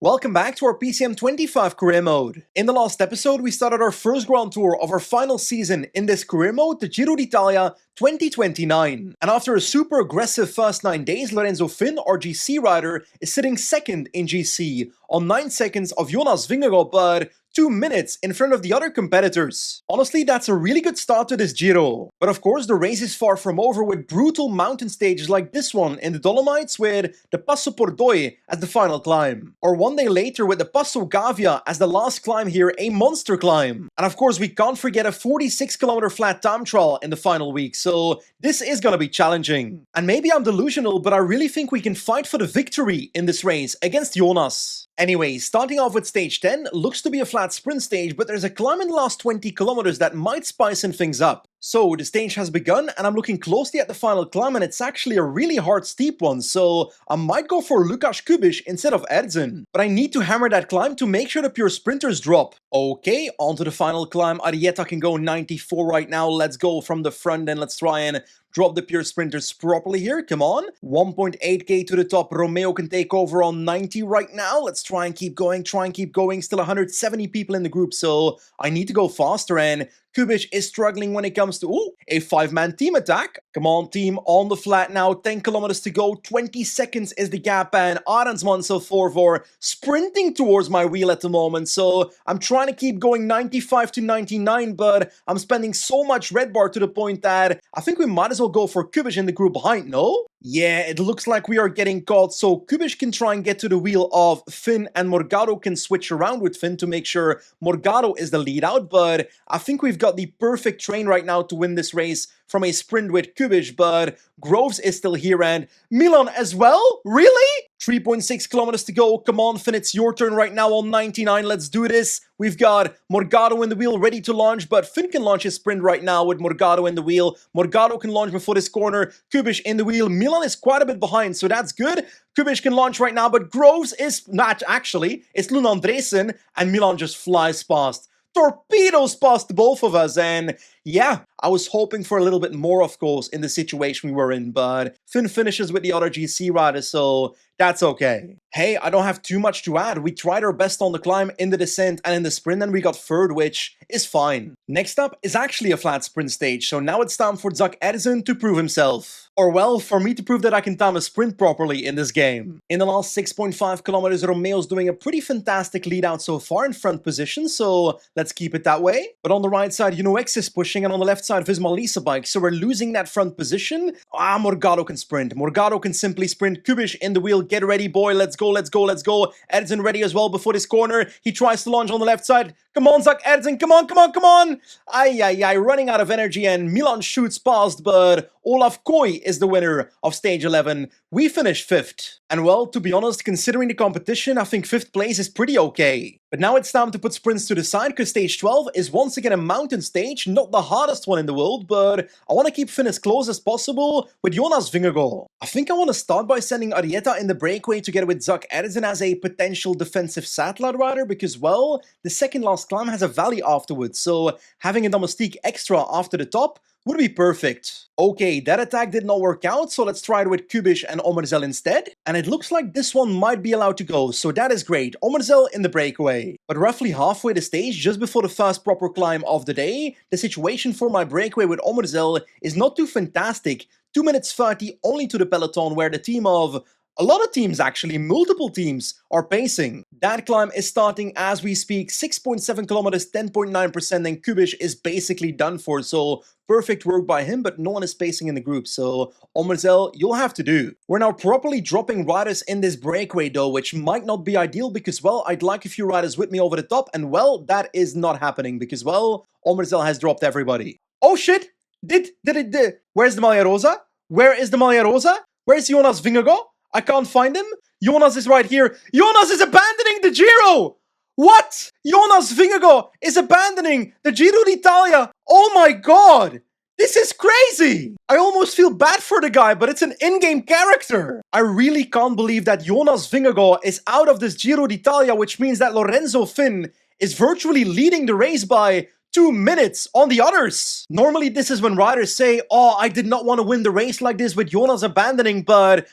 Welcome back to our PCM 25 career mode. In the last episode, we started our first Grand Tour of our final season in this career mode, the Giro d'Italia 2029. And after a super aggressive first 9 days, Lorenzo Finn, our GC rider, is sitting second in GC on 9 seconds of Jonas Vingegaard, but 2 minutes in front of the other competitors. Honestly, that's a really good start to this Giro. But of course, the race is far from over with brutal mountain stages like this one in the Dolomites with the Paso Gavia as the final climb. Or one day later with the Paso Gavia as the last climb here, a monster climb. And of course, we can't forget a 46-kilometer flat time trial in the final week, so this is gonna be challenging. And maybe I'm delusional, but I really think we can fight for the victory in this race against Jonas. Anyway, starting off with stage 10, looks to be a flat sprint stage, but there's a climb in the last 20 kilometers that might spice things up. So the stage has begun and I'm looking closely at the final climb and it's actually a really hard steep one, so I might go for Lukáš Kubíš instead of Erdzen. But I need to hammer that climb to make sure the pure sprinters drop. Okay, onto the final climb. Arrieta can go 94 right now. Let's go from the front and let's try and drop the pure sprinters properly here. Come on. 1.8k to the top. Romeo can take over on 90 right now. Let's try and keep going. Still 170 people in the group, so I need to go faster. And Kubíš is struggling when it comes to a 5-man team attack. Come on, team, on the flat now. 10 kilometers to go. 20 seconds is the gap. And Arendsman so for sprinting towards my wheel at the moment. So I'm trying to keep going 95 to 99, but I'm spending so much red bar to the point that I think we might as well go for Kubíš in the group behind, no? Yeah, it looks like we are getting caught, so Kubíš can try and get to the wheel of Finn, and Morgado can switch around with Finn to make sure Morgado is the lead out, but I think we've got the perfect train right now to win this race from a sprint with Kubíš, but Groves is still here and Milan as well? Really? 3.6 kilometers to go. Come on, Finn, it's your turn right now on 99. Let's do this. We've got Morgado in the wheel ready to launch, but Finn can launch his sprint right now with Morgado in the wheel. Morgado can launch before this corner. Kubíš in the wheel. Milan is quite a bit behind, so that's good. Kubíš can launch right now, but Groves is not actually. It's Luna Andresen, and Milan just flies past. Torpedoes past both of us, and yeah, I was hoping for a little bit more, of course, in the situation we were in, but Finn finishes with the other GC riders, so that's okay. Hey, I don't have too much to add. We tried our best on the climb, in the descent, and in the sprint, and we got third, which is fine. Next up is actually a flat sprint stage, so now it's time for Zak Erdzen to prove himself. Or well, for me to prove that I can time a sprint properly in this game. In the last 6.5 kilometers, Romeo's doing a pretty fantastic lead out so far in front position, so let's keep it that way. But on the right side, X is pushing, and on the left side, Visma Lisa bike, so we're losing that front position. Morgado can sprint. Morgado can simply sprint. Kubíš in the wheel. Get ready, boy. Let's go. Erdzen ready as well before this corner. He tries to launch on the left side. Come on, Zak Erdzen. Come on. Ay, running out of energy, and Milan shoots past, but Olaf Koy is the winner of stage 11. We finished 5th. And well, to be honest, considering the competition, I think 5th place is pretty okay. But now it's time to put sprints to the side, because stage 12 is once again a mountain stage, not the hardest one in the world, but I want to keep Finn as close as possible with Jonas Vingegaard. I think I want to start by sending Arrieta in the breakaway together with Zak Erdzen as a potential defensive satellite rider, because well, the second last climb has a valley afterwards, so having a domestique extra after the top would be perfect. Okay, that attack did not work out, so let's try it with Kubíš and Omerzel instead. And it looks like this one might be allowed to go, so that is great. Omerzel in the breakaway. But roughly halfway the stage, just before the first proper climb of the day, the situation for my breakaway with Omerzel is not too fantastic. 2 minutes 30 only to the peloton, where the team of a lot of teams, actually, multiple teams, are pacing. That climb is starting as we speak, 6.7 kilometers, 10.9%, and Kubíš is basically done for, so perfect work by him, but no one is pacing in the group, so Omerzel, you'll have to do. We're now properly dropping riders in this breakaway though, which might not be ideal because, well, I'd like a few riders with me over the top, and well, that is not happening because, well, Omerzel has dropped everybody. Oh shit! Where's the Maglia Rosa? Where is the Maglia Rosa? Where's Jonas Vingegaard? I can't find him. Jonas is right here. Jonas is abandoning the Giro! What? Jonas Vingegaard is abandoning the Giro d'Italia! Oh my god! This is crazy! I almost feel bad for the guy, but it's an in-game character. I really can't believe that Jonas Vingegaard is out of this Giro d'Italia, which means that Lorenzo Finn is virtually leading the race by 2 minutes on the others. Normally, this is when riders say, oh, I did not want to win the race like this with Jonas abandoning, but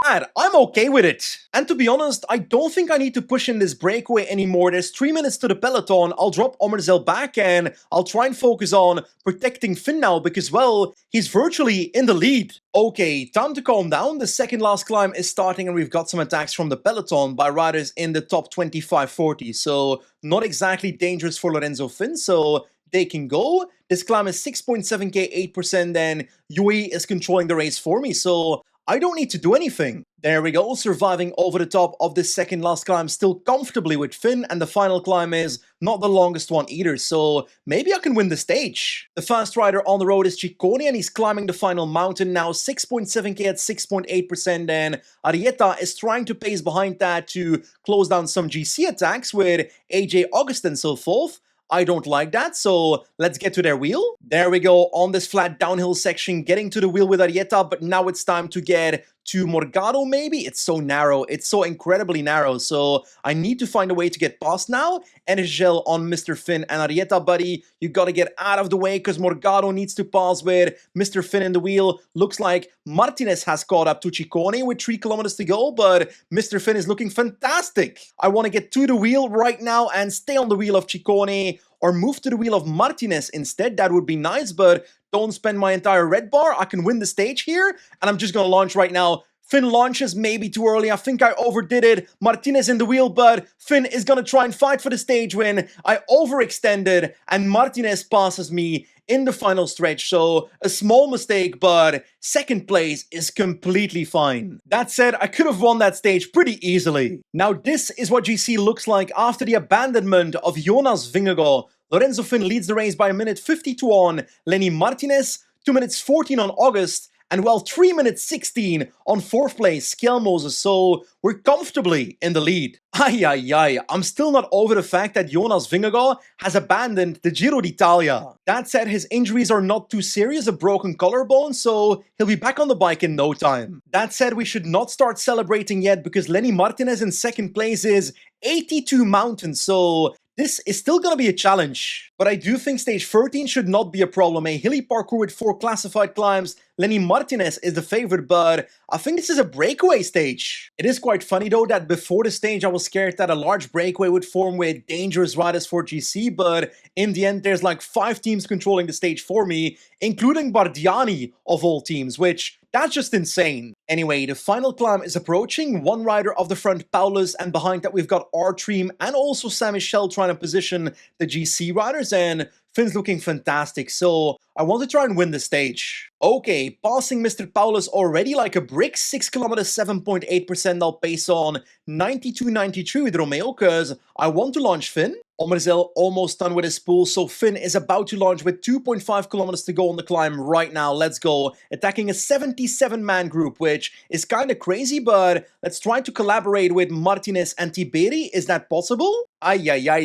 bad. I'm okay with it. And to be honest, I don't think I need to push in this breakaway anymore. There's 3 minutes to the peloton. I'll drop Omerzel back and I'll try and focus on protecting Finn now because, well, he's virtually in the lead. Okay, time to calm down. The second last climb is starting and we've got some attacks from the peloton by riders in the top 25-40. So not exactly dangerous for Lorenzo Finn, so they can go. This climb is 6.7k, 8%, and UAE is controlling the race for me, so I don't need to do anything. There we go, surviving over the top of this second last climb still comfortably with Finn, and the final climb is not the longest one either, so maybe I can win the stage. The fast rider on the road is Ciccone, and he's climbing the final mountain now, 6.7k at 6.8%, and Arietta is trying to pace behind that to close down some GC attacks with AJ August and so forth. I don't like that, so let's get to their wheel. There we go, on this flat downhill section, getting to the wheel with Arietta, but now it's time to get to Morgado maybe? It's so narrow, it's so incredibly narrow, so I need to find a way to get past now. Energel on Mr. Finn and Arietta, buddy, you gotta get out of the way because Morgado needs to pass with Mr. Finn in the wheel. Looks like Martinez has caught up to Ciccone with 3 kilometers to go, but Mr. Finn is looking fantastic. I want to get to the wheel right now and stay on the wheel of Ciccone, or move to the wheel of Martinez instead. That would be nice, but don't spend my entire red bar. I can win the stage here, and I'm just gonna launch right now. Finn launches maybe too early. I think I overdid it. Martinez in the wheel, but Finn is gonna try and fight for the stage win. I overextended, and Martinez passes me in the final stretch, so a small mistake, but second place is completely fine. That said, I could have won that stage pretty easily. Now this is what GC looks like after the abandonment of Jonas Vingegaard. Lorenzo Finn leads the race by 1:52 on Lenny Martinez, 2:14 on August, and well, 3:16 on 4th place, Kjell Moses, so we're comfortably in the lead. Ay, I'm still not over the fact that Jonas Vingegaard has abandoned the Giro d'Italia. That said, his injuries are not too serious, a broken collarbone, so he'll be back on the bike in no time. That said, we should not start celebrating yet because Lenny Martinez in 2nd place is 82 mountains, so this is still gonna be a challenge. But I do think stage 13 should not be a problem. A hilly parkour with 4 classified climbs. Lenny Martinez is the favorite, but I think this is a breakaway stage. It is quite funny though that before the stage I was scared that a large breakaway would form with dangerous riders for GC, but in the end there's like 5 teams controlling the stage for me, including Bardiani of all teams, which that's just insane. Anyway, the final climb is approaching. One rider of the front, Paulus, and behind that we've got Artream and also Sam Michel trying to position the GC riders, and Finn's looking fantastic, so I want to try and win the stage. Okay, passing Mr. Paulus already like a brick, 6 kilometers, 7.8%. I'll pace on 92.93 with Romeo because I want to launch Finn. Omerzel almost done with his pool, so Finn is about to launch with 2.5 kilometers to go on the climb right now. Let's go. Attacking a 77-man group, which is kind of crazy, but let's try to collaborate with Martinez and Tiberi. Is that possible? Ay,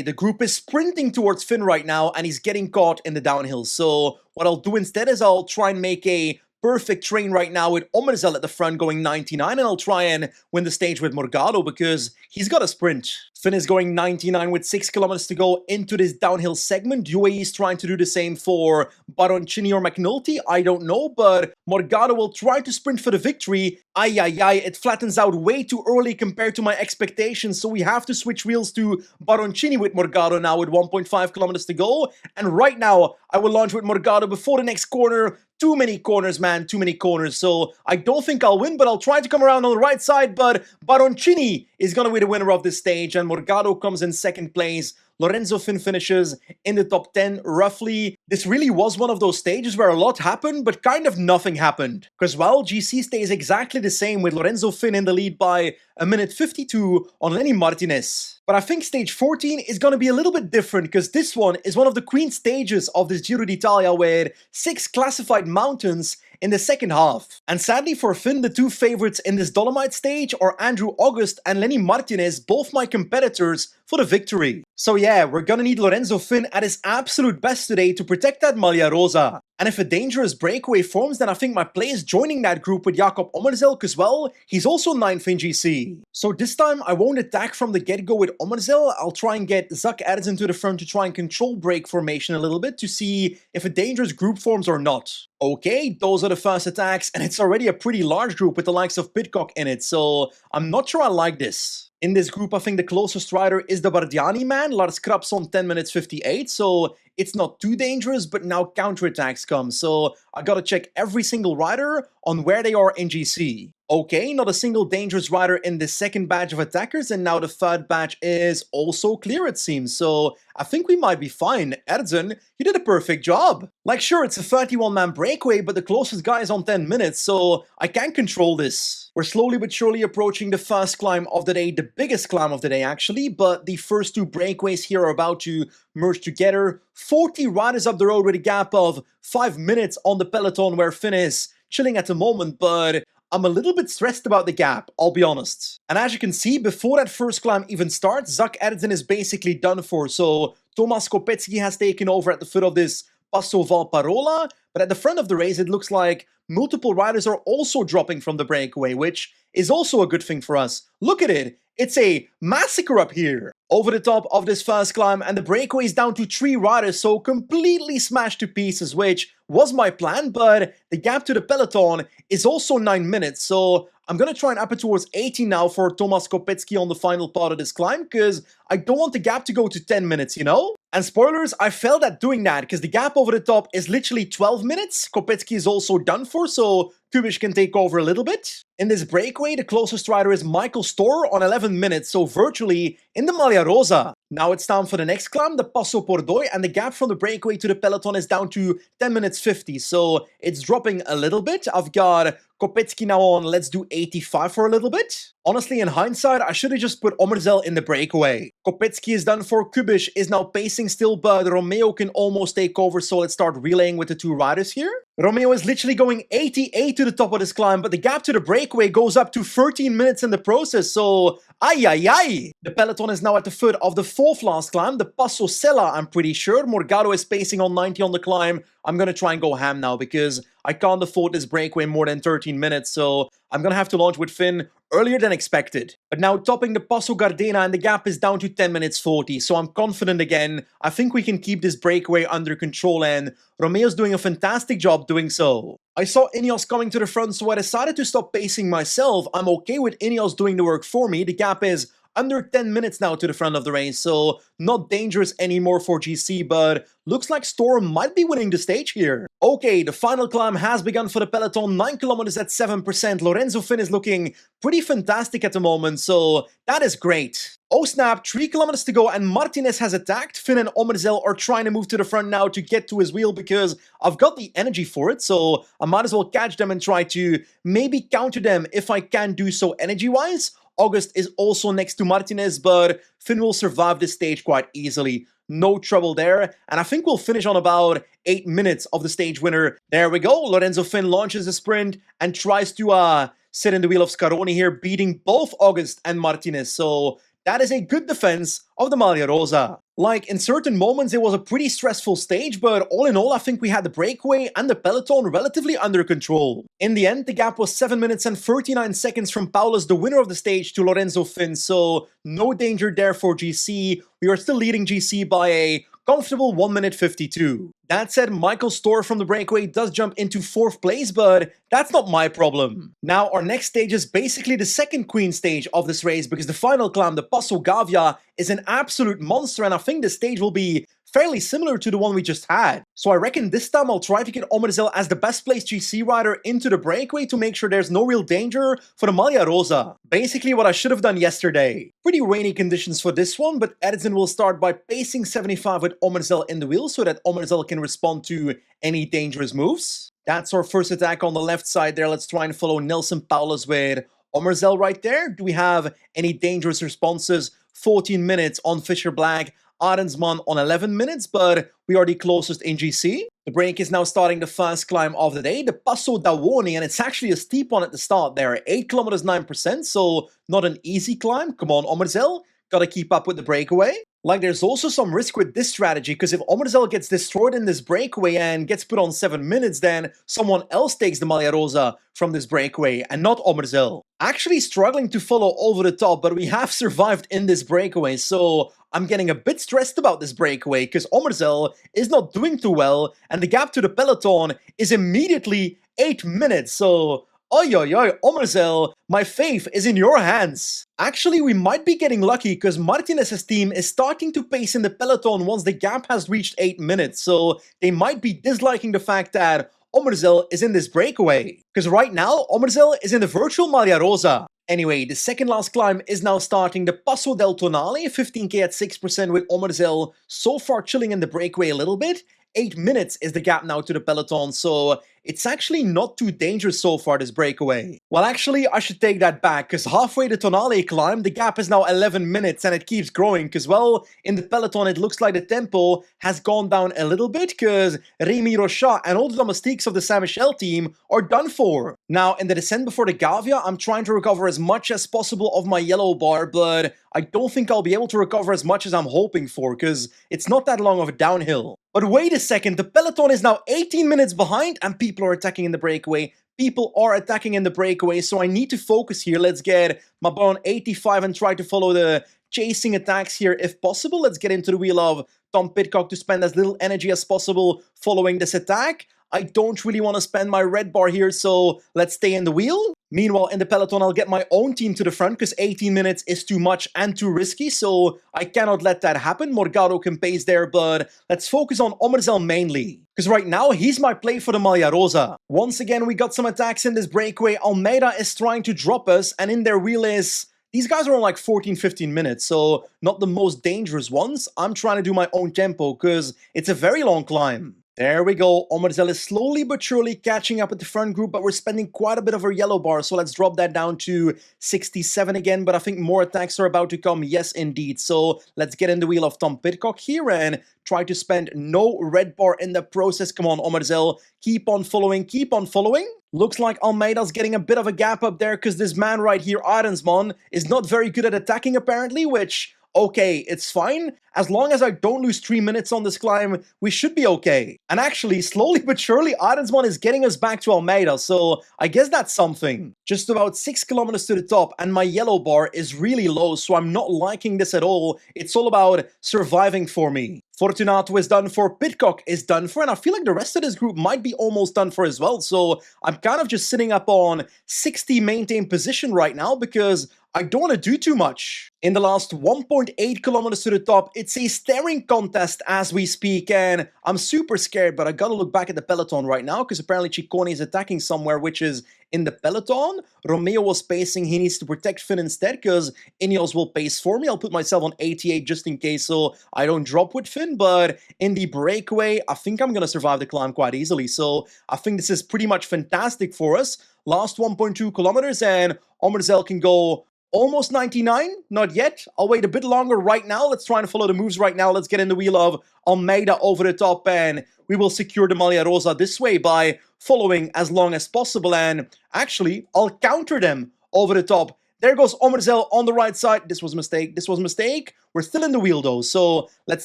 the group is sprinting towards Finn right now, and he's getting caught in the downhill. So what I'll do instead is I'll try and make a perfect train right now with Omerzel at the front going 99, and I'll try and win the stage with Morgado because he's got a sprint. Finn is going 99 with 6 kilometers to go into this downhill segment. UAE is trying to do the same for Baroncini or McNulty, I don't know, but Morgado will try to sprint for the victory. Ay, it flattens out way too early compared to my expectations, so we have to switch wheels to Baroncini with Morgado now with 1.5 kilometers to go. And right now, I will launch with Morgado before the next corner. Too many corners, man, too many corners, so I don't think I'll win, but I'll try to come around on the right side, but Baroncini is gonna be the winner of this stage, and Morgado comes in 2nd place. Lorenzo Finn finishes in the top 10, roughly. This really was one of those stages where a lot happened, but kind of nothing happened. Because while GC stays exactly the same with Lorenzo Finn in the lead by 1:52 on Lenny Martinez. But I think stage 14 is going to be a little bit different because this one is one of the queen stages of this Giro d'Italia with 6 classified mountains in the second half. And sadly for Finn, the 2 favorites in this Dolomite stage are Andrew August and Lenny Martinez, both my competitors for the victory. So yeah, we're gonna need Lorenzo Finn at his absolute best today to protect that Maglia Rosa. And if a dangerous breakaway forms, then I think my play is joining that group with Jakob Ommerzelk as well. He's also 9th in GC. So this time I won't attack from the get-go with Ommerzel. I'll try and get Zak Erdzen to the front to try and control break formation a little bit to see if a dangerous group forms or not. Okay, those are the first attacks, and it's already a pretty large group with the likes of Pitcock in it, so I'm not sure I like this. In this group, I think the closest rider is the Bardiani man, Lars Krabs on 10 minutes 58, so it's not too dangerous, but now counterattacks come, so I gotta check every single rider on where they are in GC. Okay, not a single dangerous rider in the second batch of attackers, and now the third batch is also clear, it seems, so I think we might be fine. Erdzen, you did a perfect job. Like, sure, it's a 31-man breakaway, but the closest guy is on 10 minutes, so I can't control this. We're slowly but surely approaching the first climb of the day, the biggest climb of the day actually, but the first two breakaways here are about to merge together. 40 riders up the road with a gap of 5 minutes on the peloton where Finn is chilling at the moment, but I'm a little bit stressed about the gap, I'll be honest. And as you can see, before that first climb even starts, Zak Erdzen is basically done for, so Tomasz Kopecky has taken over at the foot of this Paso Valparola, but at the front of the race it looks like multiple riders are also dropping from the breakaway, which is also a good thing for us. Look at it, it's a massacre up here. Over the top of this first climb, and the breakaway is down to 3 riders, so completely smashed to pieces, which was my plan, but the gap to the peloton is also 9 minutes, so I'm gonna try and up it towards 18 now for Tomasz Kopecky on the final part of this climb, because I don't want the gap to go to 10 minutes, you know? And spoilers, I failed at doing that, because the gap over the top is literally 12 minutes. Kopecky is also done for, so Kubish can take over a little bit. In this breakaway, the closest rider is Michael Storr on 11 minutes, so virtually in the Maglia Rosa. Now it's time for the next climb, the Paso Pordoy, and the gap from the breakaway to the peloton is down to 10 minutes 50, so it's dropping a little bit. I've got Kopecky now on, let's do 85 for a little bit. Honestly, in hindsight, I should have just put Ommerzel in the breakaway. Kopecky is done for, Kubish is now pacing still, but Romeo can almost take over, so let's start relaying with the 2 riders here. Romeo is literally going 88 to the top of this climb, but the gap to the breakaway goes up to 13 minutes in the process, so ay ay ay! The peloton is now at the foot of the 4th last climb, the Paso Sella, I'm pretty sure. Morgado is pacing on 90 on the climb. I'm gonna try and go ham now because I can't afford this breakaway more than 13 minutes, so I'm gonna have to launch with Finn earlier than expected. But now topping the Paso Gardena, and the gap is down to 10 minutes 40, so I'm confident again. I think we can keep this breakaway under control, and Romeo's doing a fantastic job doing so. I saw Ineos coming to the front, so I decided to stop pacing myself. I'm okay with Ineos doing the work for me. The gap is under 10 minutes now to the front of the race, so not dangerous anymore for GC, but looks like Storm might be winning the stage here. Okay, the final climb has begun for the peloton, 9 kilometers at 7%. Lorenzo Finn is looking pretty fantastic at the moment, so that is great. Oh snap, 3 kilometers to go and Martinez has attacked. Finn and Ommerzel are trying to move to the front now to get to his wheel because I've got the energy for it, so I might as well catch them and try to maybe counter them if I can do so energy-wise. August is also next to Martinez, but Finn will survive this stage quite easily. No trouble there, and I think we'll finish on about 8 minutes of the stage winner. There we go, Lorenzo Finn launches a sprint and tries to sit in the wheel of Scaroni here, beating both August and Martinez, so that is a good defense of the Maglia Rosa. Like, in certain moments it was a pretty stressful stage, but all in all I think we had the breakaway and the peloton relatively under control. In the end, the gap was 7 minutes and 39 seconds from Paulus, the winner of the stage, to Lorenzo Finn, so no danger there for GC. We are still leading GC by a comfortable 1 minute 52. That said, Michael Storr from the breakaway does jump into 4th place, but that's not my problem. Now, our next stage is basically the second queen stage of this race, because the final climb, the Paso Gavia, is an absolute monster, and I think the stage will be fairly similar to the one we just had. So I reckon this time I'll try to get Ommerzel as the best placed GC rider into the breakaway to make sure there's no real danger for the Maglia Rosa. Basically what I should have done yesterday. Pretty rainy conditions for this one, but Erdzen will start by pacing 75 with Ommerzel in the wheel so that Ommerzel can respond to any dangerous moves. That's our first attack on the left side there. Let's try and follow Nelson Paulus with Ommerzel right there. Do we have any dangerous responses? 14 minutes on Fisher Black. Arensman on 11 minutes, but we are the closest in GC. The break is now starting the first climb of the day, the Paso Dawoni, and it's actually a steep one at the start there. 8 kilometers 9%, so not an easy climb. Come on, Ommerzel. Gotta keep up with the breakaway. Like, there's also some risk with this strategy, because if Omerzel gets destroyed in this breakaway and gets put on 7 minutes, then someone else takes the Maglia Rosa from this breakaway, and not Omerzel. Actually struggling to follow over the top, but we have survived in this breakaway, so I'm getting a bit stressed about this breakaway, because Omerzel is not doing too well, and the gap to the peloton is immediately 8 minutes, so... Oi, oi, oi, Omerzel, my faith is in your hands. Actually, we might be getting lucky, because Martinez's team is starting to pace in the peloton once the gap has reached 8 minutes, so they might be disliking the fact that Omerzel is in this breakaway. Because right now, Omerzel is in the virtual Maglia Rosa. Anyway, the second last climb is now starting, the Paso del Tonale, 15k at 6% with Omerzel so far chilling in the breakaway a little bit. 8 minutes is the gap now to the peloton, so it's actually not too dangerous so far, this breakaway. Well, actually, I should take that back, because halfway the Tonale climb, the gap is now 11 minutes, and it keeps growing, because, well, in the peloton, it looks like the tempo has gone down a little bit, because Rémi Rochat and all the domestiques of the Saint-Michel team are done for. Now, in the descent before the Gavia, I'm trying to recover as much as possible of my yellow bar, but I don't think I'll be able to recover as much as I'm hoping for, because it's not that long of a downhill. But wait a second, the peloton is now 18 minutes behind, and people are attacking in the breakaway. People are attacking in the breakaway, so I need to focus here. Let's get my bar on 85 and try to follow the chasing attacks here if possible. Let's get into the wheel of Tom Pidcock to spend as little energy as possible following this attack. I don't really want to spend my red bar here, so let's stay in the wheel. Meanwhile, in the peloton, I'll get my own team to the front, because 18 minutes is too much and too risky, so I cannot let that happen. Morgado can pace there, but let's focus on Omerzel mainly, because right now, he's my play for the Maglia Rosa. Once again, we got some attacks in this breakaway. Almeida is trying to drop us, and in their wheel is... These guys are on like 14-15 minutes, so not the most dangerous ones. I'm trying to do my own tempo, because it's a very long climb. There we go, Omerzel is slowly but surely catching up with the front group, but we're spending quite a bit of our yellow bar, so let's drop that down to 67 again, but I think more attacks are about to come, yes indeed. So let's get in the wheel of Tom Pidcock here and try to spend no red bar in the process. Come on, Omerzel, keep on following, keep on following. Looks like Almeida's getting a bit of a gap up there, because this man right here, Arensman, is not very good at attacking apparently, which... Okay, it's fine. As long as I don't lose 3 minutes on this climb, we should be okay. And actually, slowly but surely, Arensman is getting us back to Almeida, so I guess that's something. Just about 6 kilometers to the top, and my yellow bar is really low, so I'm not liking this at all. It's all about surviving for me. Fortunato is done for, Pidcock is done for, and I feel like the rest of this group might be almost done for as well, so I'm kind of just sitting up on 60 maintained position right now, because I don't want to do too much. In the last 1.8 kilometers to the top, it's a staring contest as we speak, and I'm super scared, but I gotta look back at the peloton right now, because apparently Ciccone is attacking somewhere, which is in the peloton. Romeo was pacing, he needs to protect Finn instead, because Ineos will pace for me. I'll put myself on 88 just in case, so I don't drop with Finn, but in the breakaway, I think I'm gonna survive the climb quite easily, so I think this is pretty much fantastic for us. Last 1.2 kilometers, and Omerzel can go almost 99, not yet. I'll wait a bit longer right now. Let's try and follow the moves right now. Let's get in the wheel of Almeida over the top, and we will secure the Maglia Rosa this way by following as long as possible. And actually, I'll counter them over the top. There goes Omerzel on the right side. This was a mistake. This was a mistake. We're still in the wheel though, so let's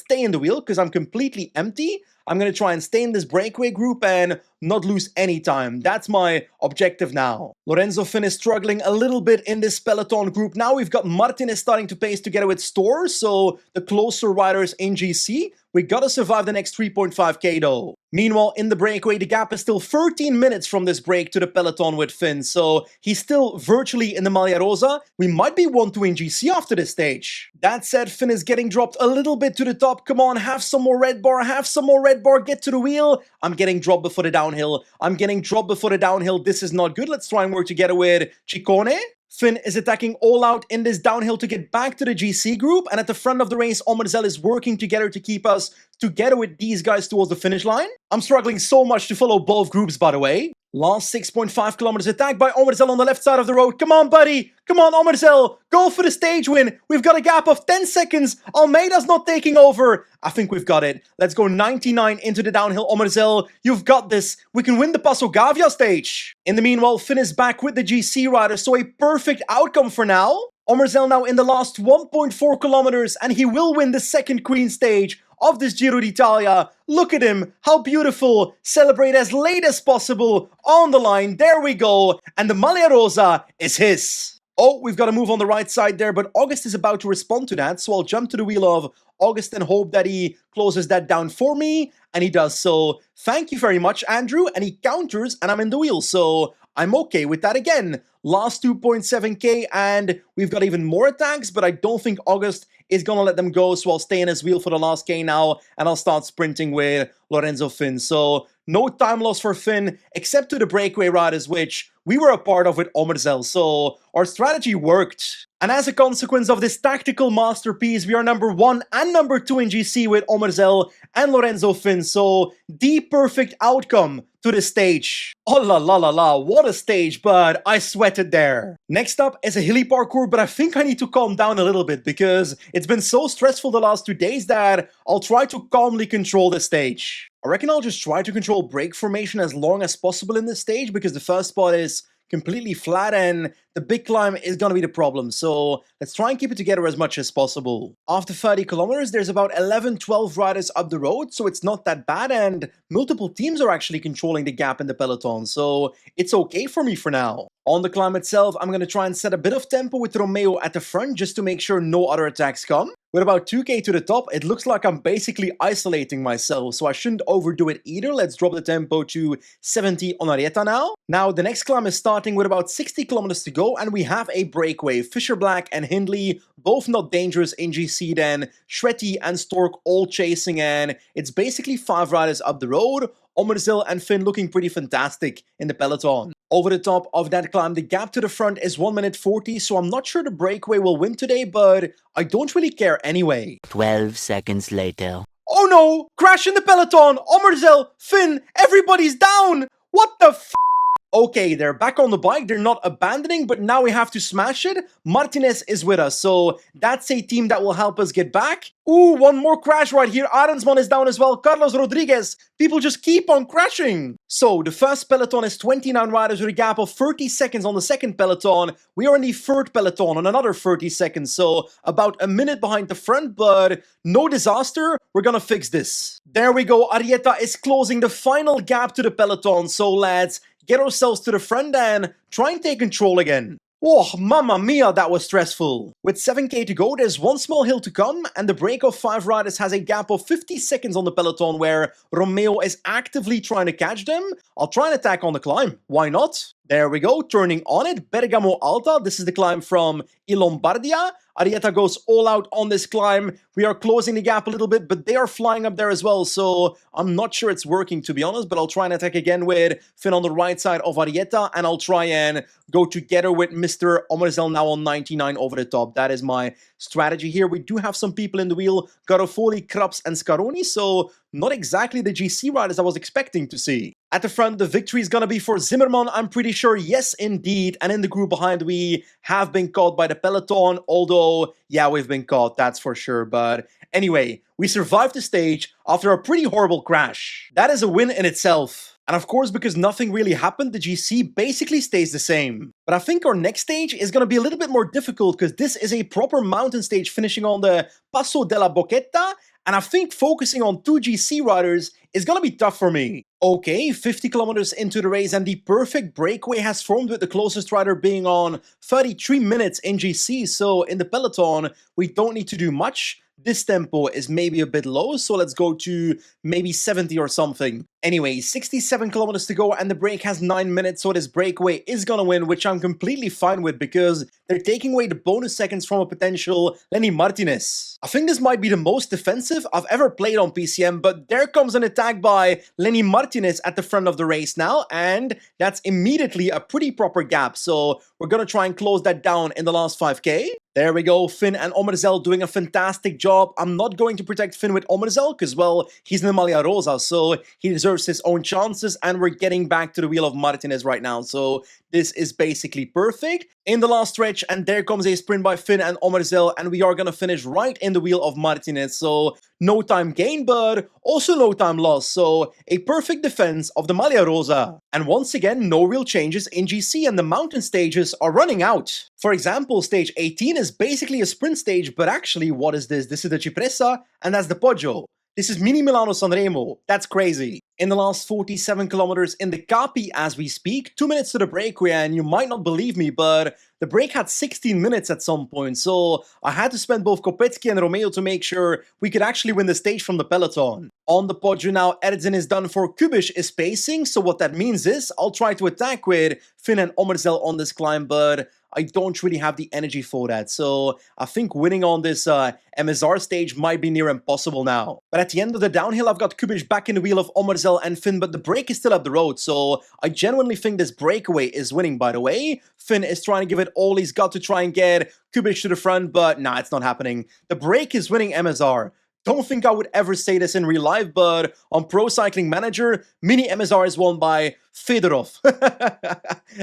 stay in the wheel because I'm completely empty. I'm going to try and stay in this breakaway group and not lose any time. That's my objective now. Lorenzo Finn is struggling a little bit in this peloton group. Now we've got Martinez starting to pace together with Storr, so the closer riders in GC. We gotta survive the next 3.5k though. Meanwhile, in the breakaway, the gap is still 13 minutes from this break to the peloton with Finn, so he's still virtually in the Maglia Rosa. We might be 1-2 in GC after this stage. That said, Finn is getting dropped a little bit to the top. Come on, have some more red bar, have some more red bar, get to the wheel. I'm getting dropped before the downhill. I'm getting dropped before the downhill. This is not good. Let's try and work together with Ciccone. Finn is attacking all out in this downhill to get back to the GC group, and at the front of the race, Omerzel is working together to keep us together with these guys towards the finish line. I'm struggling so much to follow both groups, by the way. Last 6.5 kilometers attacked by Omerzel on the left side of the road. Come on, buddy. Come on, Omerzel. Go for the stage win. We've got a gap of 10 seconds. Almeida's not taking over. I think we've got it. Let's go 99 into the downhill. Omerzel, you've got this. We can win the Paso Gavia stage. In the meanwhile, Finn is back with the GC rider, so a perfect outcome for now. Omerzel now in the last 1.4 kilometers, and he will win the second Queen stage of this Giro d'Italia. Look at him, how beautiful. Celebrate as late as possible on the line. There we go. And the Maglia Rosa is his. Oh, we've got to move on the right side there, but August is about to respond to that, so I'll jump to the wheel of August and hope that he closes that down for me, and he does so. Thank you very much, Andrew, and he counters, and I'm in the wheel, so I'm okay with that again. Last 2.7k, and we've got even more attacks, but I don't think August is gonna let them go, so I'll stay in his wheel for the last K now, and I'll start sprinting with Lorenzo Finn. So, no time loss for Finn, except to the breakaway riders, which we were a part of with Omerzel, so our strategy worked. And as a consequence of this tactical masterpiece, we are number 1 and number 2 in GC with Omerzel and Lorenzo Finn, so the perfect outcome to the stage. Oh la la la la, what a stage, but I sweated there. Next up is a hilly parkour, but I think I need to calm down a little bit because it's been so stressful the last 2 days that I'll try to calmly control the stage. I reckon I'll just try to control break formation as long as possible in this stage because the first spot is completely flat and the big climb is gonna be the problem, so let's try and keep it together as much as possible. After 30 kilometers, there's about 11-12 riders up the road, so it's not that bad, and multiple teams are actually controlling the gap in the peloton, so it's okay for me for now. On the climb itself, I'm gonna try and set a bit of tempo with Romeo at the front just to make sure no other attacks come. With about 2k to the top, it looks like I'm basically isolating myself, so I shouldn't overdo it either. Let's drop the tempo to 70 on Arietta now. Now, the next climb is starting with about 60 kilometers to go, and we have a breakaway. Fisher Black and Hindley, both not dangerous in GC then. Shreddy and Stork all chasing, and it's basically 5 riders up the road. Omerzel and Finn looking pretty fantastic in the peloton. Over the top of that climb, the gap to the front is 1 minute 40, so I'm not sure the breakaway will win today, but I don't really care anyway. 12 seconds later. Oh no! Crash in the peloton! Omerzel, Finn, everybody's down! What the f***? Okay, they're back on the bike, they're not abandoning, but now we have to smash it. Martinez is with us, so that's a team that will help us get back. Ooh, one more crash right here. Arensman is down as well. Carlos Rodriguez. People just keep on crashing. So, the first peloton is 29 riders with a gap of 30 seconds on the second peloton. We are in the third peloton on another 30 seconds, so about a minute behind the front, but no disaster. We're gonna fix this. There we go. Arietta is closing the final gap to the peloton, so let's get ourselves to the front and try and take control again. Oh, mamma mia, that was stressful. With 7k to go, there's one small hill to come, and the break of 5 riders has a gap of 50 seconds on the peloton where Romeo is actively trying to catch them. I'll try and attack on the climb. Why not? There we go, turning on it. Bergamo Alta, this is the climb from Lombardia. Arietta goes all out on this climb. We are closing the gap a little bit, but they are flying up there as well, so I'm not sure it's working, to be honest, but I'll try and attack again with Finn on the right side of Arietta, and I'll try and go together with Mr. Omerzel now on 99 over the top. That is my strategy here. We do have some people in the wheel, Garofoli, Krabs, and Scaroni, so not exactly the GC riders I was expecting to see. At the front, the victory is gonna be for Zimmerman, I'm pretty sure. Yes, indeed. And in the group behind, we have been caught by the peloton, although, yeah, we've been caught, that's for sure. But anyway, we survived the stage after a pretty horrible crash. That is a win in itself. And of course, because nothing really happened, the GC basically stays the same. But I think our next stage is going to be a little bit more difficult because this is a proper mountain stage finishing on the Paso della Boquetta. And I think focusing on 2 GC riders is going to be tough for me. Okay, 50 kilometers into the race and the perfect breakaway has formed with the closest rider being on 33 minutes in GC. So in the peloton, we don't need to do much. This tempo is maybe a bit low, so let's go to maybe 70 or something. Anyway, 67 kilometers to go and the break has 9 minutes, so this breakaway is gonna win, which I'm completely fine with because they're taking away the bonus seconds from a potential Lenny Martinez. I think this might be the most defensive I've ever played on PCM, but there comes an attack by Lenny Martinez at the front of the race now, and that's immediately a pretty proper gap, so we're gonna try and close that down in the last 5k. There we go, Finn and Omerzel doing a fantastic job. I'm not going to protect Finn with Omerzel because, well, he's in the Maglia Rosa, so he deserves deserves his own chances, and we're getting back to the wheel of Martinez right now, so this is basically perfect. In the last stretch, and there comes a sprint by Finn and Omerzel, and we are gonna finish right in the wheel of Martinez, so no time gain, but also no time lost, so a perfect defense of the Maglia Rosa. And once again, no real changes in GC, and the mountain stages are running out. For example, stage 18 is basically a sprint stage, but actually, what is this? This is the Cipressa, and that's the Poggio. This is Mini Milano Sanremo. That's crazy. In the last 47 kilometers in the Capi as we speak, 2 minutes to the breakaway, and you might not believe me, but the break had 16 minutes at some point, so I had to spend both Kopecky and Romeo to make sure we could actually win the stage from the peloton. On the Poggio now, Edzin is done for, Kubish is pacing, so what that means is I'll try to attack with Finn and Omerzel on this climb, but I don't really have the energy for that, so I think winning on this MSR stage might be near impossible now. But at the end of the downhill, I've got Kubish back in the wheel of Omerzel and Finn, but the break is still up the road, so I genuinely think this breakaway is winning, by the way. Finn is trying to give it all he's got to try and get Kubish to the front, but nah, it's not happening. The break is winning MSR. Don't think I would ever say this in real life, but on Pro Cycling Manager, Mini MSR is won by Fedorov.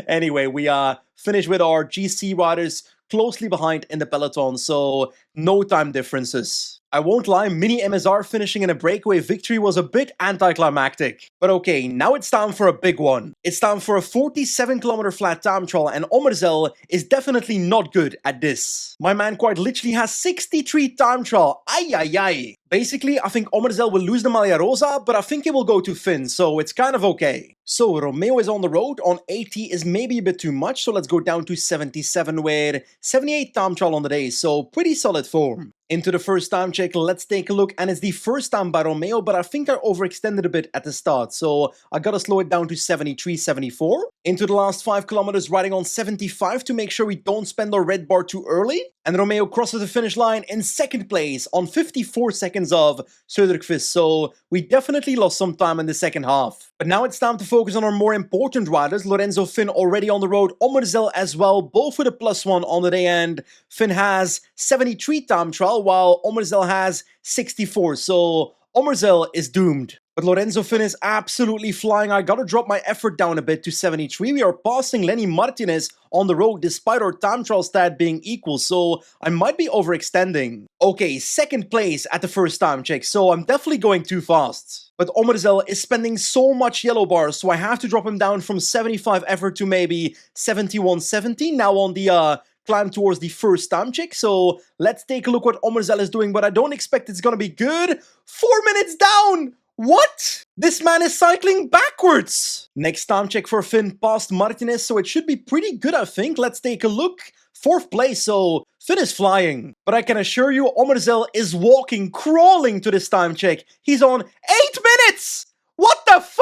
Anyway, we finished with our GC riders closely behind in the peloton, so no time differences. I won't lie, Mini MSR finishing in a breakaway victory was a bit anticlimactic. But okay, now it's time for a big one. It's time for a 47-kilometer flat time trial, and Omerzel is definitely not good at this. My man quite literally has 63 time trial. Ay ay ay. Basically, I think Omerzel will lose the Maglia Rosa, but I think it will go to Finn, so it's kind of okay. So Romeo is on the road. On 80 is maybe a bit too much, so let's go down to 77 with 78 time trial on the day, so pretty solid form. Into the first time check, let's take a look, and it's the first time by Romeo, but I think I overextended a bit at the start, so I gotta slow it down to 73, 74. Into the last 5 kilometers, riding on 75 to make sure we don't spend our red bar too early. And Romeo crosses the finish line in second place on 54 seconds of Söderqvist, so we definitely lost some time in the second half. But now it's time to focus on our more important riders. Lorenzo Finn already on the road, Omerzel as well, both with a +1 on the day, and Finn has 73 time trial, while Omerzel has 64, so Omerzel is doomed. But Lorenzo Finn is absolutely flying. I gotta drop my effort down a bit to 73. We are passing Lenny Martinez on the road despite our time trial stat being equal, so I might be overextending. Okay, second place at the first time check, so I'm definitely going too fast. But Omerzel is spending so much yellow bars, so I have to drop him down from 75 effort to maybe 71, 70. Now on the climb towards the first time check, so let's take a look what Omerzel is doing, but I don't expect it's gonna be good. 4 minutes down! What? This man is cycling backwards! Next time check for Finn past Martinez, so it should be pretty good, I think. Let's take a look. 4th place, so Finn is flying. But I can assure you, Omerzel is walking, crawling to this time check. He's on 8 minutes! What the f***?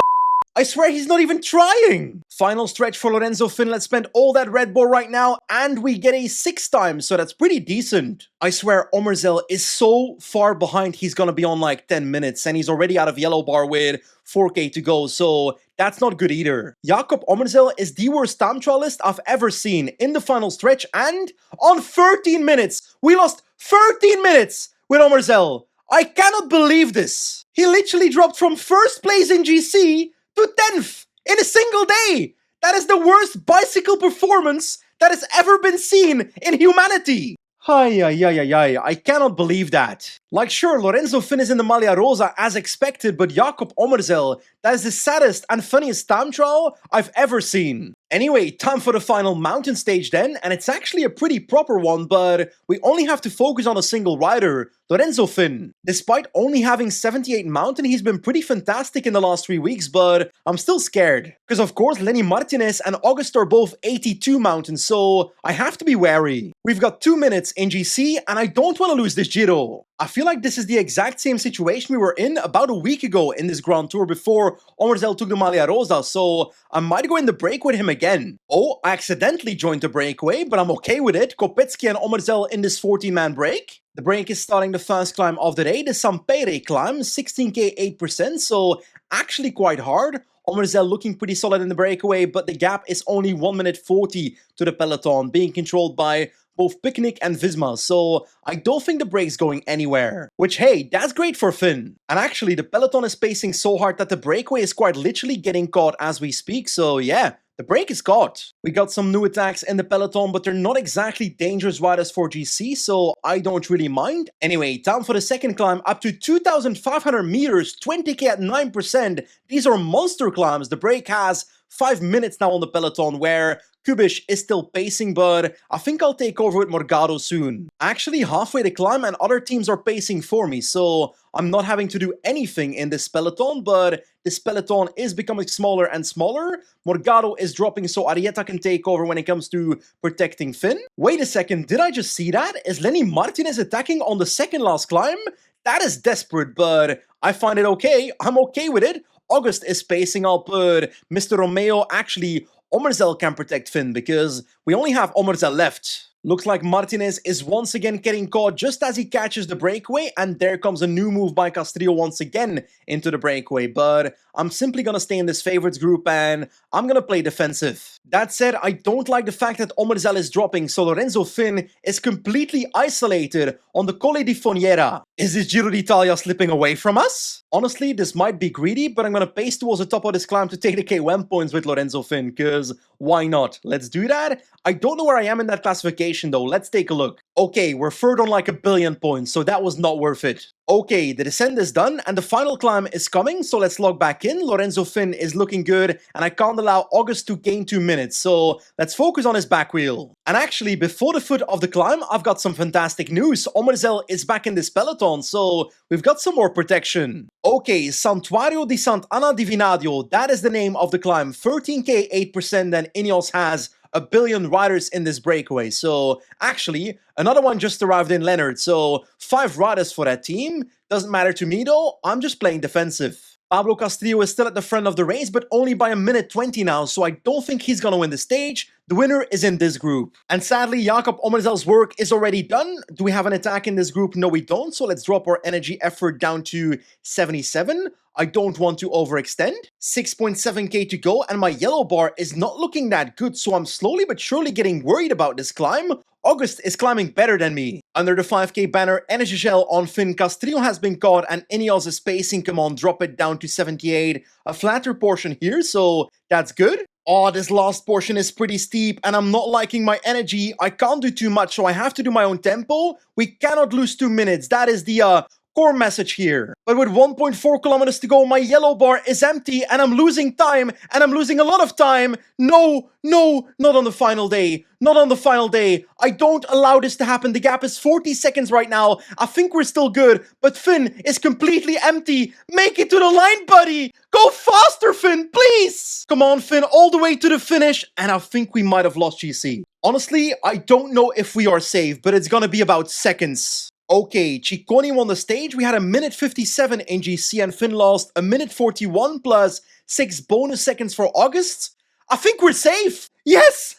I swear he's not even trying! Final stretch for Lorenzo Finn. Let's spend all that red ball right now, and we get a 6 time, so that's pretty decent. I swear Omerzel is so far behind, he's gonna be on like 10 minutes, and he's already out of yellow bar with 4k to go, so that's not good either. Jakob Omerzel is the worst time trialist I've ever seen in the final stretch, and on 13 minutes, we lost 13 minutes with Omerzel. I cannot believe this. He literally dropped from 1st place in GC to 10th in a single day. That is the worst bicycle performance that has ever been seen in humanity. I cannot believe that. Like, sure, Lorenzo Finn is in the Maglia Rosa as expected, but Jakob Omerzel, that is the saddest and funniest time trial I've ever seen. Anyway, time for the final mountain stage then, and it's actually a pretty proper one, but we only have to focus on a single rider, Lorenzo Finn. Despite only having 78 mountain, he's been pretty fantastic in the last 3 weeks, but I'm still scared. Because of course, Lenny Martinez and August are both 82 mountain, so I have to be wary. We've got 2 minutes in GC, and I don't want to lose this Giro. I feel like this is the exact same situation we were in about a week ago in this Grand Tour before Omerzel took the Maglia Rosa, so I might go in the break with him again. Oh, I accidentally joined the breakaway, but I'm okay with it. Kopecky and Omerzel in this 14-man break. The break is starting the first climb of the day, the Sampere climb, 16k 8%, so actually quite hard. Omerzel looking pretty solid in the breakaway, but the gap is only 1 minute 40 to the peloton, being controlled by both Picnic and Visma, so I don't think the break's going anywhere. Which, hey, that's great for Finn. And actually, the peloton is pacing so hard that the breakaway is quite literally getting caught as we speak, so yeah. The break is caught. We got some new attacks in the peloton, but they're not exactly dangerous riders for GC, so I don't really mind. Anyway, time for the second climb, up to 2,500 meters, 20k at 9%. These are monster climbs. The break has 5 minutes now on the peloton, where Kubish is still pacing, but I think I'll take over with Morgado soon. Actually, halfway the climb and other teams are pacing for me, so I'm not having to do anything in this peloton, but this peloton is becoming smaller and smaller. Morgado is dropping so Arieta can take over when it comes to protecting Finn. Wait a second, did I just see that? Is Lenny Martinez attacking on the second last climb? That is desperate, but I find it okay. I'm okay with it. August is pacing up, but Mr. Romeo, actually, Omerzel can protect Finn because we only have Omerzel left. Looks like Martinez is once again getting caught just as he catches the breakaway, and there comes a new move by Castrillo once again into the breakaway, but I'm simply gonna stay in this favorites group and I'm gonna play defensive. That said, I don't like the fact that Omerzel is dropping, so Lorenzo Finn is completely isolated on the Colle di Foniera. Is this Giro d'Italia slipping away from us? Honestly, this might be greedy, but I'm gonna pace towards the top of this climb to take the K1 points with Lorenzo Finn, cause why not? Let's do that. I don't know where I am in that classification though, let's take a look. Okay, we're third on like 1 billion points, so that was not worth it. Okay, the descent is done and the final climb is coming, so let's log back in. Lorenzo Finn is looking good and I can't allow August to gain 2 minutes, so let's focus on his back wheel. And actually, before the foot of the climb, I've got some fantastic news. Omerzel is back in this peloton, so we've got some more protection. Okay, Santuario di Sant'Anna di Vinadio, that is the name of the climb. 13k 8%, and Ineos has 1 billion riders in this breakaway. So actually, another one just arrived in Leonard. So 5 riders for that team. Doesn't matter to me though, I'm just playing defensive. Pablo Castillo is still at the front of the race, but only by 1:20 now, so I don't think he's gonna win the stage. The winner is in this group. And sadly, Jakob Omerzel's work is already done. Do we have an attack in this group? No, we don't, so let's drop our energy effort down to 77. I don't want to overextend. 6.7k to go, and my yellow bar is not looking that good, so I'm slowly but surely getting worried about this climb. August is climbing better than me. Under the 5k banner, Energy Gel on Finn. Castrillo has been caught, and Ineos is pacing. Come on, drop it down to 78. A flatter portion here, so that's good. Oh, this last portion is pretty steep, and I'm not liking my energy. I can't do too much, so I have to do my own tempo. We cannot lose 2 minutes. That is the core message here. But with 1.4 kilometers to go, my yellow bar is empty and I'm losing time, and I'm losing a lot of time. No, not on the final day. Not on the final day. I don't allow this to happen. The gap is 40 seconds right now. I think we're still good, but Finn is completely empty. Make it to the line, buddy. Go faster, Finn, please. Come on, Finn, all the way to the finish. And I think we might have lost GC. Honestly, I don't know if we are safe, but it's gonna be about seconds. Okay, Ciccone won the stage. We had 1:57 in GC and Finn lost 1:41 plus 6 bonus seconds for August. I think we're safe. Yes!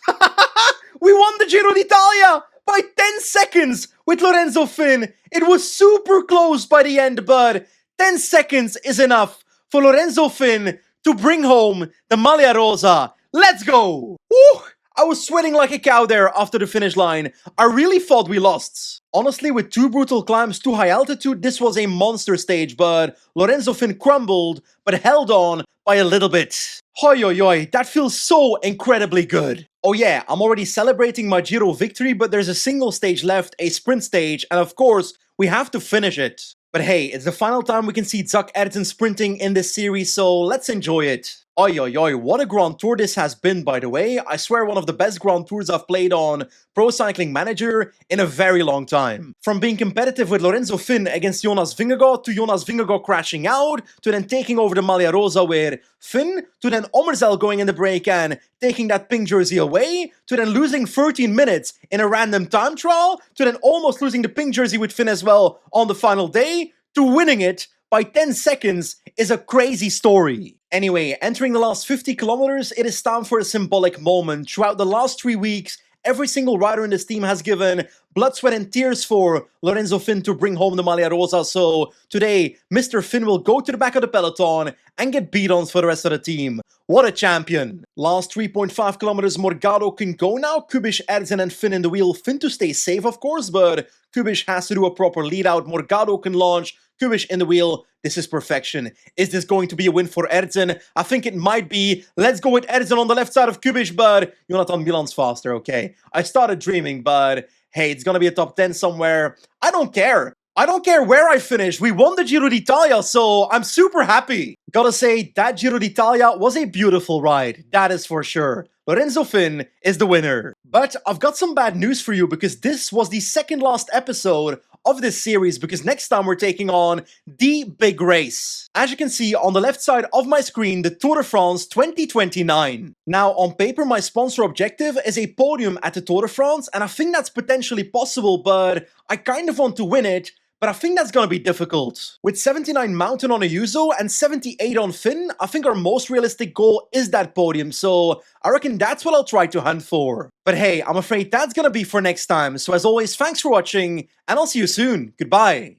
We won the Giro d'Italia by 10 seconds with Lorenzo Finn. It was super close by the end, but 10 seconds is enough for Lorenzo Finn to bring home the Maglia Rosa. Let's go! Woo! I was sweating like a cow there after the finish line. I really thought we lost. Honestly, with 2 brutal climbs to high altitude, this was a monster stage, but Lorenzo Finn crumbled, but held on by a little bit. Hoi oi oi, that feels so incredibly good. Oh yeah, I'm already celebrating my Giro victory, but there's a single stage left, a sprint stage, and of course, we have to finish it. But hey, it's the final time we can see Zach Ayrton sprinting in this series, so let's enjoy it. Oi oi oi, what a Grand Tour this has been, by the way. I swear one of the best Grand Tours I've played on Pro Cycling Manager in a very long time. From being competitive with Lorenzo Finn against Jonas Vingegaard, to Jonas Vingegaard crashing out, to then taking over the Maglia Rosa with Finn, to then Omerzel going in the break and taking that pink jersey away, to then losing 13 minutes in a random time trial, to then almost losing the pink jersey with Finn as well on the final day, to winning it by 10 seconds is a crazy story. Anyway, entering the last 50 kilometers, it is time for a symbolic moment. Throughout the last 3 weeks, every single rider in this team has given blood, sweat and tears for Lorenzo Finn to bring home the Maglia Rosa, so today Mr. Finn will go to the back of the peloton and get beat-ons for the rest of the team. What a champion. Last 3.5 kilometers, Morgado can go now. Kubish, Erdzen and Finn in the wheel. Finn to stay safe, of course, but Kubish has to do a proper lead out. Morgado can launch. Kubish in the wheel. This is perfection. Is this going to be a win for Erdzen? I think it might be. Let's go with Erdzen on the left side of Kubish, but Jonathan Milan's faster, okay? I started dreaming, but hey, it's gonna be a top 10 somewhere. I don't care. I don't care where I finish. We won the Giro d'Italia, so I'm super happy. Gotta say, that Giro d'Italia was a beautiful ride. That is for sure. Lorenzo Finn is the winner. But I've got some bad news for you because this was the second last episode of this series, because next time we're taking on the big race. As you can see on the left side of my screen, the Tour de France 2029. Now, on paper, my sponsor objective is a podium at the Tour de France, and I think that's potentially possible, but I kind of want to win it. But I think that's gonna be difficult. With 79 Mountain on Ayuso and 78 on Finn, I think our most realistic goal is that podium, so I reckon that's what I'll try to hunt for. But hey, I'm afraid that's gonna be for next time, so as always, thanks for watching, and I'll see you soon. Goodbye.